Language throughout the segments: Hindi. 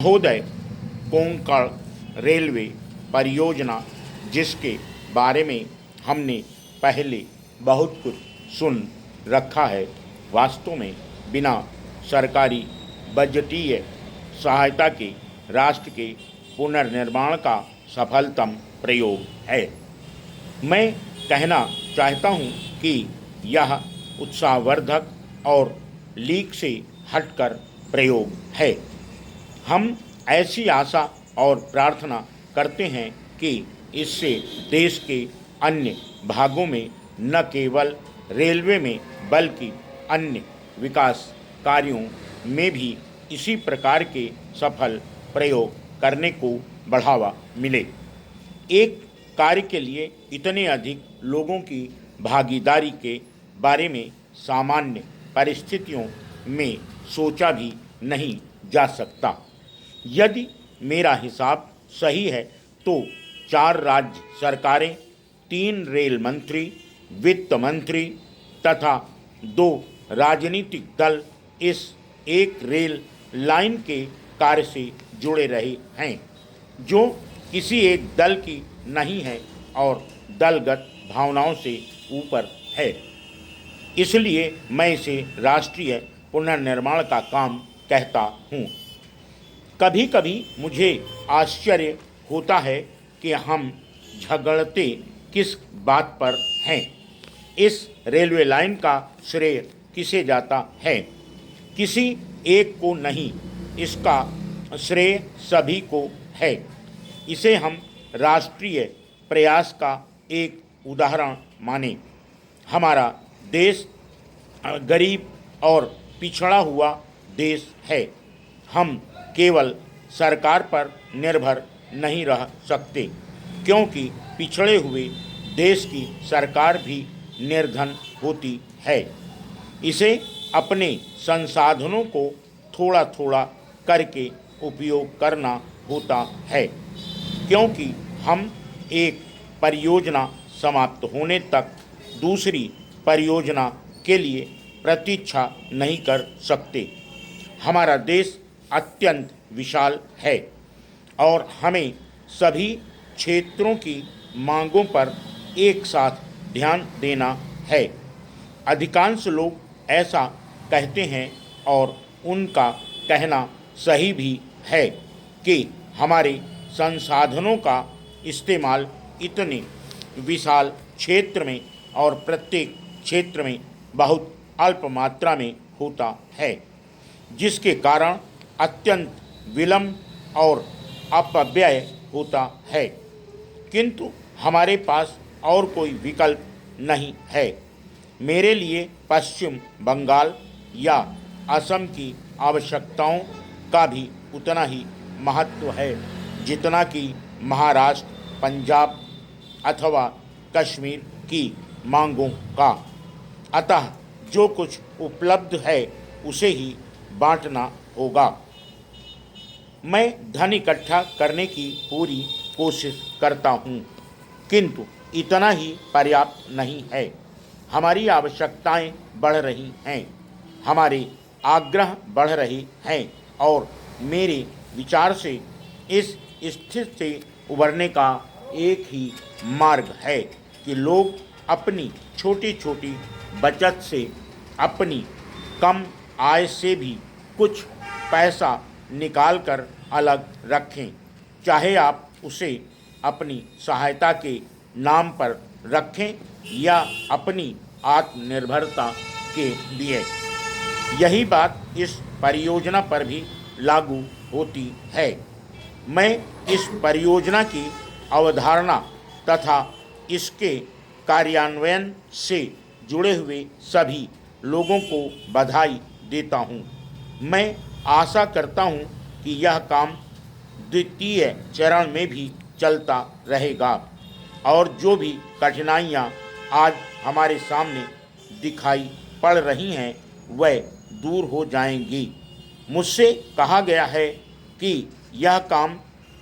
महोदय, कोंकण रेलवे परियोजना जिसके बारे में हमने पहले बहुत कुछ सुन रखा है, वास्तव में बिना सरकारी बजटीय सहायता के राष्ट्र के पुनर्निर्माण का सफलतम प्रयोग है। मैं कहना चाहता हूं कि यह उत्साहवर्धक और लीक से हटकर प्रयोग है। हम ऐसी आशा और प्रार्थना करते हैं कि इससे देश के अन्य भागों में न केवल रेलवे में बल्कि अन्य विकास कार्यों में भी इसी प्रकार के सफल प्रयोग करने को बढ़ावा मिले। एक कार्य के लिए इतने अधिक लोगों की भागीदारी के बारे में सामान्य परिस्थितियों में सोचा भी नहीं जा सकता। यदि मेरा हिसाब सही है तो 4 राज्य सरकारें, 3 रेल मंत्री, वित्त मंत्री तथा 2 राजनीतिक दल इस एक रेल लाइन के कार्य से जुड़े रहे हैं, जो किसी एक दल की नहीं है और दलगत भावनाओं से ऊपर है। इसलिए मैं इसे राष्ट्रीय पुनर्निर्माण का काम कहता हूँ। कभी कभी मुझे आश्चर्य होता है कि हम झगड़ते किस बात पर हैं। इस रेलवे लाइन का श्रेय किसे जाता है? किसी एक को नहीं, इसका श्रेय सभी को है। इसे हम राष्ट्रीय प्रयास का एक उदाहरण माने। हमारा देश गरीब और पिछड़ा हुआ देश है। हम केवल सरकार पर निर्भर नहीं रह सकते, क्योंकि पिछड़े हुए देश की सरकार भी निर्धन होती है। इसे अपने संसाधनों को थोड़ा थोड़ा करके उपयोग करना होता है, क्योंकि हम एक परियोजना समाप्त होने तक दूसरी परियोजना के लिए प्रतीक्षा नहीं कर सकते। हमारा देश अत्यंत विशाल है और हमें सभी क्षेत्रों की मांगों पर एक साथ ध्यान देना है। अधिकांश लोग ऐसा कहते हैं और उनका कहना सही भी है कि हमारे संसाधनों का इस्तेमाल इतने विशाल क्षेत्र में और प्रत्येक क्षेत्र में बहुत अल्प मात्रा में होता है, जिसके कारण अत्यंत विलंब और अपव्यय होता है। किंतु हमारे पास और कोई विकल्प नहीं है। मेरे लिए पश्चिम बंगाल या असम की आवश्यकताओं का भी उतना ही महत्व है जितना कि महाराष्ट्र, पंजाब अथवा कश्मीर की मांगों का। अतः जो कुछ उपलब्ध है उसे ही बांटना होगा। मैं धन इकट्ठा करने की पूरी कोशिश करता हूँ, किंतु इतना ही पर्याप्त नहीं है। हमारी आवश्यकताएं बढ़ रही हैं, हमारे आग्रह बढ़ रहे हैं और मेरे विचार से इस स्थिति से उबरने का एक ही मार्ग है कि लोग अपनी छोटी छोटी बचत से, अपनी कम आय से भी कुछ पैसा निकालकर अलग रखें। चाहे आप उसे अपनी सहायता के नाम पर रखें या अपनी आत्मनिर्भरता के लिए। यही बात इस परियोजना पर भी लागू होती है। मैं इस परियोजना की अवधारणा तथा इसके कार्यान्वयन से जुड़े हुए सभी लोगों को बधाई देता हूँ। मैं आशा करता हूँ कि यह काम द्वितीय चरण में भी चलता रहेगा और जो भी कठिनाइयाँ आज हमारे सामने दिखाई पड़ रही हैं वह दूर हो जाएंगी। मुझसे कहा गया है कि यह काम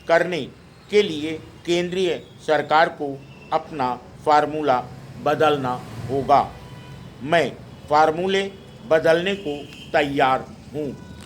करने के लिए केंद्रीय सरकार को अपना फार्मूला बदलना होगा। मैं फार्मूले बदलने को तैयार हूँ।